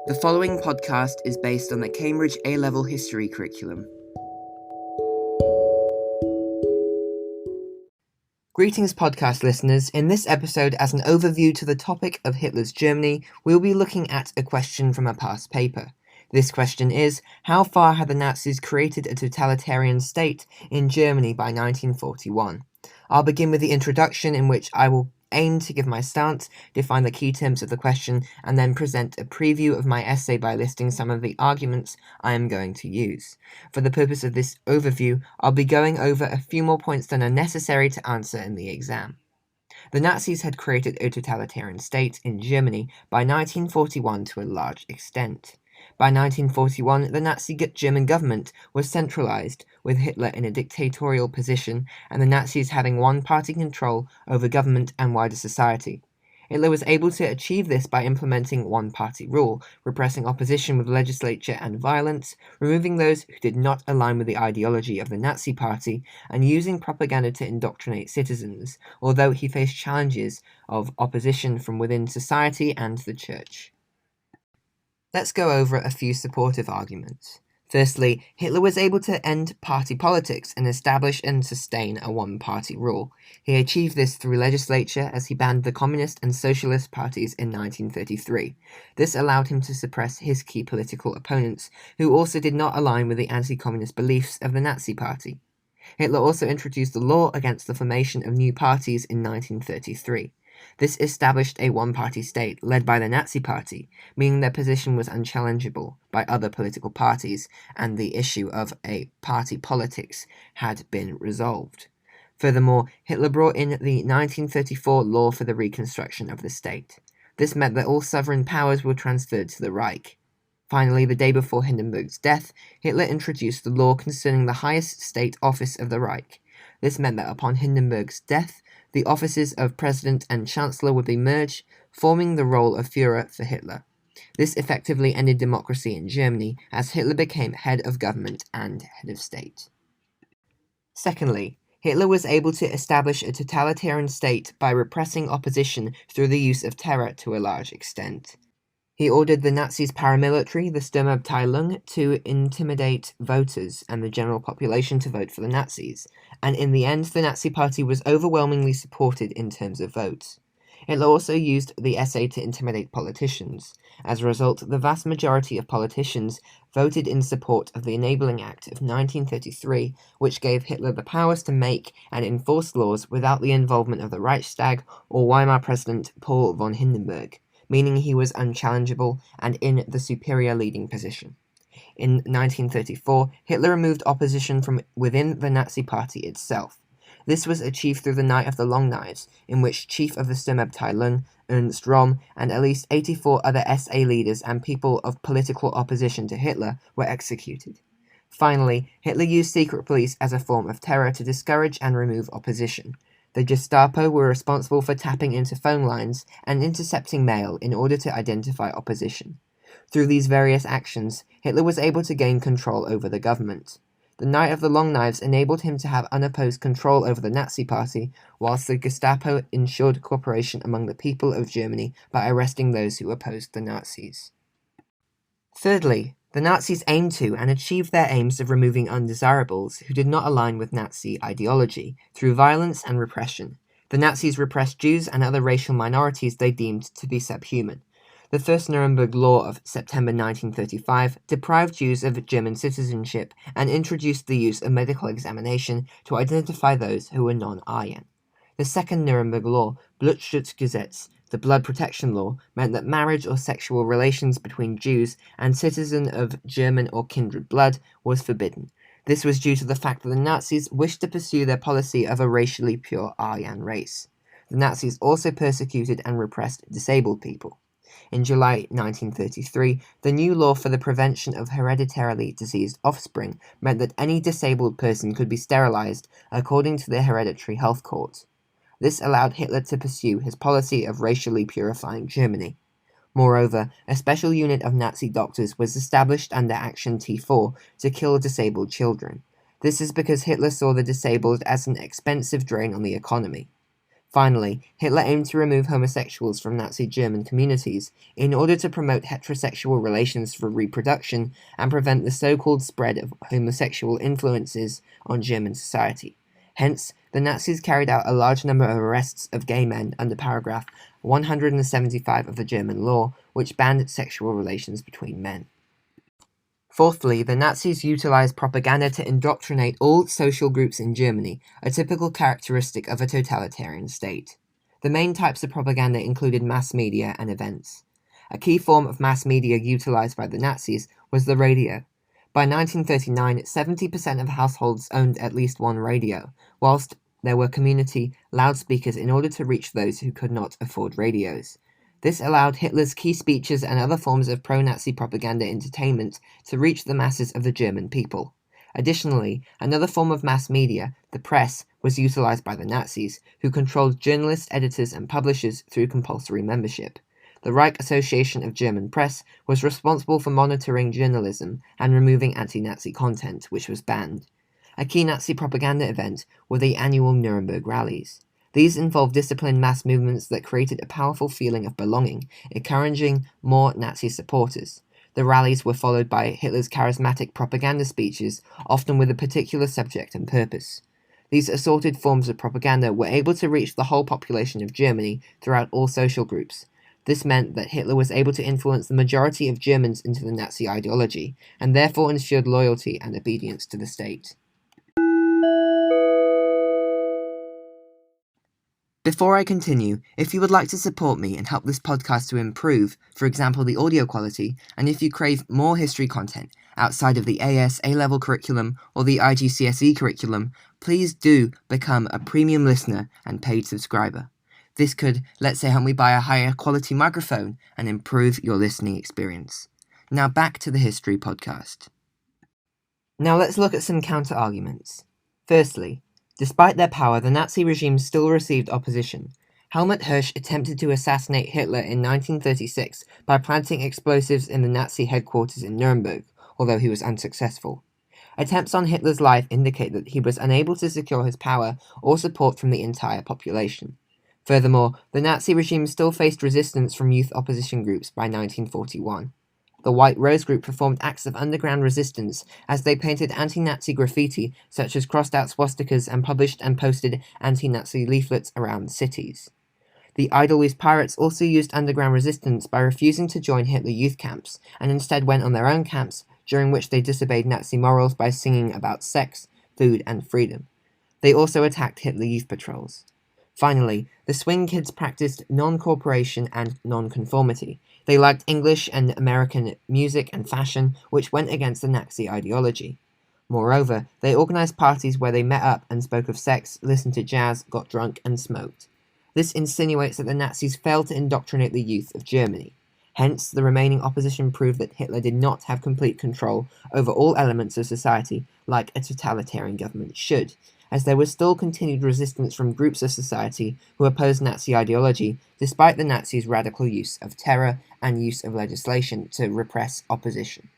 The following podcast is based on the Cambridge A-Level History curriculum. Greetings, podcast listeners. In this episode, as an overview to the topic of Hitler's Germany, we'll be looking at a question from a past paper. This question is, how far had the Nazis created a totalitarian state in Germany by 1941? I'll begin with the introduction, in which I will aim to give my stance, define the key terms of the question, and then present a preview of my essay by listing some of the arguments I am going to use. For the purpose of this overview, I'll be going over a few more points than are necessary to answer in the exam. The Nazis had created a totalitarian state in Germany by 1941 to a large extent. By 1941, the Nazi German government was centralized, with Hitler in a dictatorial position and the Nazis having one-party control over government and wider society. Hitler was able to achieve this by implementing one-party rule, repressing opposition with legislature and violence, removing those who did not align with the ideology of the Nazi Party, and using propaganda to indoctrinate citizens, although he faced challenges of opposition from within society and the church. Let's go over a few supportive arguments. Firstly, Hitler was able to end party politics and establish and sustain a one-party rule. He achieved this through legislature as he banned the Communist and Socialist parties in 1933. This allowed him to suppress his key political opponents, who also did not align with the anti-communist beliefs of the Nazi Party. Hitler also introduced the law against the formation of new parties in 1933. This established a one-party state led by the Nazi Party, meaning their position was unchallengeable by other political parties, and the issue of a party politics had been resolved. Furthermore, Hitler brought in the 1934 law for the reconstruction of the state. This meant that all sovereign powers were transferred to the Reich. Finally, the day before Hindenburg's death, Hitler introduced the law concerning the highest state office of the Reich. This meant that upon Hindenburg's death, the offices of President and Chancellor would be merged, forming the role of Führer for Hitler. This effectively ended democracy in Germany, as Hitler became head of government and head of state. Secondly, Hitler was able to establish a totalitarian state by repressing opposition through the use of terror to a large extent. He ordered the Nazis' paramilitary, the Sturmabteilung, to intimidate voters and the general population to vote for the Nazis, and in the end the Nazi Party was overwhelmingly supported in terms of votes. Hitler also used the SA to intimidate politicians. As a result, the vast majority of politicians voted in support of the Enabling Act of 1933, which gave Hitler the powers to make and enforce laws without the involvement of the Reichstag or Weimar President Paul von Hindenburg, meaning he was unchallengeable and in the superior leading position. In 1934, Hitler removed opposition from within the Nazi Party itself. This was achieved through the Night of the Long Knives, in which Chief of the Sturmabteilung, Ernst Röhm, and at least 84 other SA leaders and people of political opposition to Hitler were executed. Finally, Hitler used secret police as a form of terror to discourage and remove opposition. The Gestapo were responsible for tapping into phone lines and intercepting mail in order to identify opposition. Through these various actions, Hitler was able to gain control over the government. The Night of the Long Knives enabled him to have unopposed control over the Nazi Party, whilst the Gestapo ensured cooperation among the people of Germany by arresting those who opposed the Nazis. Thirdly, the Nazis aimed to and achieved their aims of removing undesirables who did not align with Nazi ideology through violence and repression. The Nazis repressed Jews and other racial minorities they deemed to be subhuman. The first Nuremberg Law of September 1935 deprived Jews of German citizenship and introduced the use of medical examination to identify those who were non-Aryan. The second Nuremberg Law, Blutschutzgesetz, the blood protection law, meant that marriage or sexual relations between Jews and citizens of German or kindred blood was forbidden. This was due to the fact that the Nazis wished to pursue their policy of a racially pure Aryan race. The Nazis also persecuted and repressed disabled people. In July 1933, the new law for the prevention of hereditarily diseased offspring meant that any disabled person could be sterilized according to the hereditary health court. This allowed Hitler to pursue his policy of racially purifying Germany. Moreover, a special unit of Nazi doctors was established under Action T4 to kill disabled children. This is because Hitler saw the disabled as an expensive drain on the economy. Finally, Hitler aimed to remove homosexuals from Nazi German communities in order to promote heterosexual relations for reproduction and prevent the so-called spread of homosexual influences on German society. Hence, the Nazis carried out a large number of arrests of gay men under paragraph 175 of the German law, which banned sexual relations between men. Fourthly, the Nazis utilized propaganda to indoctrinate all social groups in Germany, a typical characteristic of a totalitarian state. The main types of propaganda included mass media and events. A key form of mass media utilized by the Nazis was the radio. By 1939, 70% of households owned at least one radio, whilst there were community loudspeakers in order to reach those who could not afford radios. This allowed Hitler's key speeches and other forms of pro-Nazi propaganda entertainment to reach the masses of the German people. Additionally, another form of mass media, the press, was utilized by the Nazis, who controlled journalists, editors, and publishers through compulsory membership. The Reich Association of German Press was responsible for monitoring journalism and removing anti-Nazi content, which was banned. A key Nazi propaganda event were the annual Nuremberg rallies. These involved disciplined mass movements that created a powerful feeling of belonging, encouraging more Nazi supporters. The rallies were followed by Hitler's charismatic propaganda speeches, often with a particular subject and purpose. These assorted forms of propaganda were able to reach the whole population of Germany throughout all social groups. This meant that Hitler was able to influence the majority of Germans into the Nazi ideology, and therefore ensured loyalty and obedience to the state. Before I continue, if you would like to support me and help this podcast to improve, for example the audio quality, and if you crave more history content outside of the AS A-level curriculum or the IGCSE curriculum, please do become a premium listener and paid subscriber. This could, let's say, help me buy a higher quality microphone and improve your listening experience. Now back to the history podcast. Now let's look at some counter-arguments. Firstly, despite their power, the Nazi regime still received opposition. Helmut Hirsch attempted to assassinate Hitler in 1936 by planting explosives in the Nazi headquarters in Nuremberg, although he was unsuccessful. Attempts on Hitler's life indicate that he was unable to secure his power or support from the entire population. Furthermore, the Nazi regime still faced resistance from youth opposition groups by 1941. The White Rose Group performed acts of underground resistance as they painted anti-Nazi graffiti such as crossed-out swastikas and published and posted anti-Nazi leaflets around cities. The Edelweiss Pirates also used underground resistance by refusing to join Hitler youth camps and instead went on their own camps, during which they disobeyed Nazi morals by singing about sex, food, and freedom. They also attacked Hitler youth patrols. Finally, the Swing Kids practiced non-cooperation and non-conformity. They liked English and American music and fashion, which went against the Nazi ideology. Moreover, they organized parties where they met up and spoke of sex, listened to jazz, got drunk, and smoked. This insinuates that the Nazis failed to indoctrinate the youth of Germany. Hence, the remaining opposition proved that Hitler did not have complete control over all elements of society like a totalitarian government should, as there was still continued resistance from groups of society who opposed Nazi ideology, despite the Nazis' radical use of terror and use of legislation to repress opposition.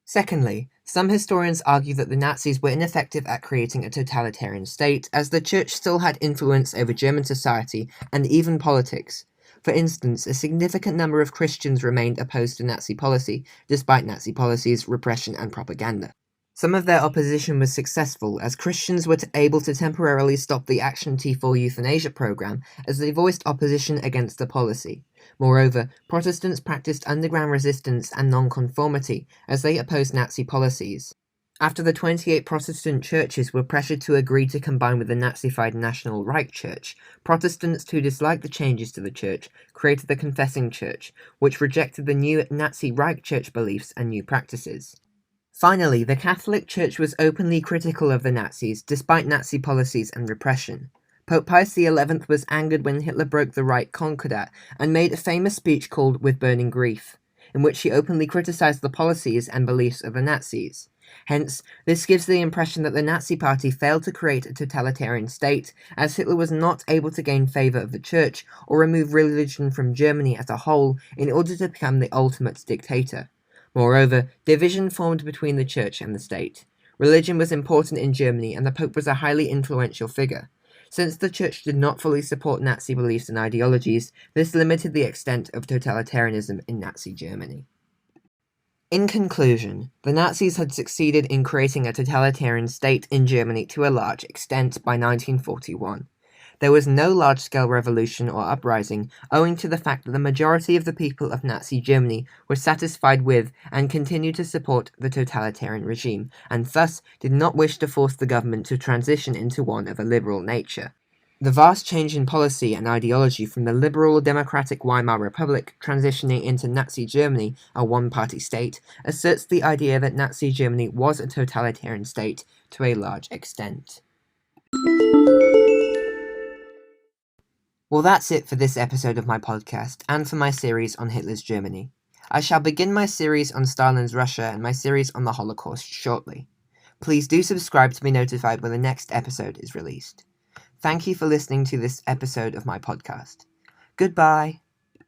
Secondly, some historians argue that the Nazis were ineffective at creating a totalitarian state, as the Church still had influence over German society and even politics. For instance, a significant number of Christians remained opposed to Nazi policy, despite Nazi policies, repression, and propaganda. Some of their opposition was successful, as Christians were able to temporarily stop the Action T4 euthanasia program, as they voiced opposition against the policy. Moreover, Protestants practiced underground resistance and nonconformity, as they opposed Nazi policies. After the 28 Protestant churches were pressured to agree to combine with the Nazified National Reich Church, Protestants who disliked the changes to the church created the Confessing Church, which rejected the new Nazi Reich Church beliefs and new practices. Finally, the Catholic Church was openly critical of the Nazis, despite Nazi policies and repression. Pope Pius XI was angered when Hitler broke the Reich Concordat and made a famous speech called With Burning Grief, in which he openly criticized the policies and beliefs of the Nazis. Hence, this gives the impression that the Nazi Party failed to create a totalitarian state, as Hitler was not able to gain favor of the Church or remove religion from Germany as a whole in order to become the ultimate dictator. Moreover, division formed between the Church and the state. Religion was important in Germany, and the Pope was a highly influential figure. Since the Church did not fully support Nazi beliefs and ideologies, this limited the extent of totalitarianism in Nazi Germany. In conclusion, the Nazis had succeeded in creating a totalitarian state in Germany to a large extent by 1941. There was no large-scale revolution or uprising, owing to the fact that the majority of the people of Nazi Germany were satisfied with and continued to support the totalitarian regime, and thus did not wish to force the government to transition into one of a liberal nature. The vast change in policy and ideology from the liberal democratic Weimar Republic transitioning into Nazi Germany, a one-party state, asserts the idea that Nazi Germany was a totalitarian state to a large extent. Well, that's it for this episode of my podcast, and for my series on Hitler's Germany. I shall begin my series on Stalin's Russia and my series on the Holocaust shortly. Please do subscribe to be notified when the next episode is released. Thank you for listening to this episode of my podcast. Goodbye.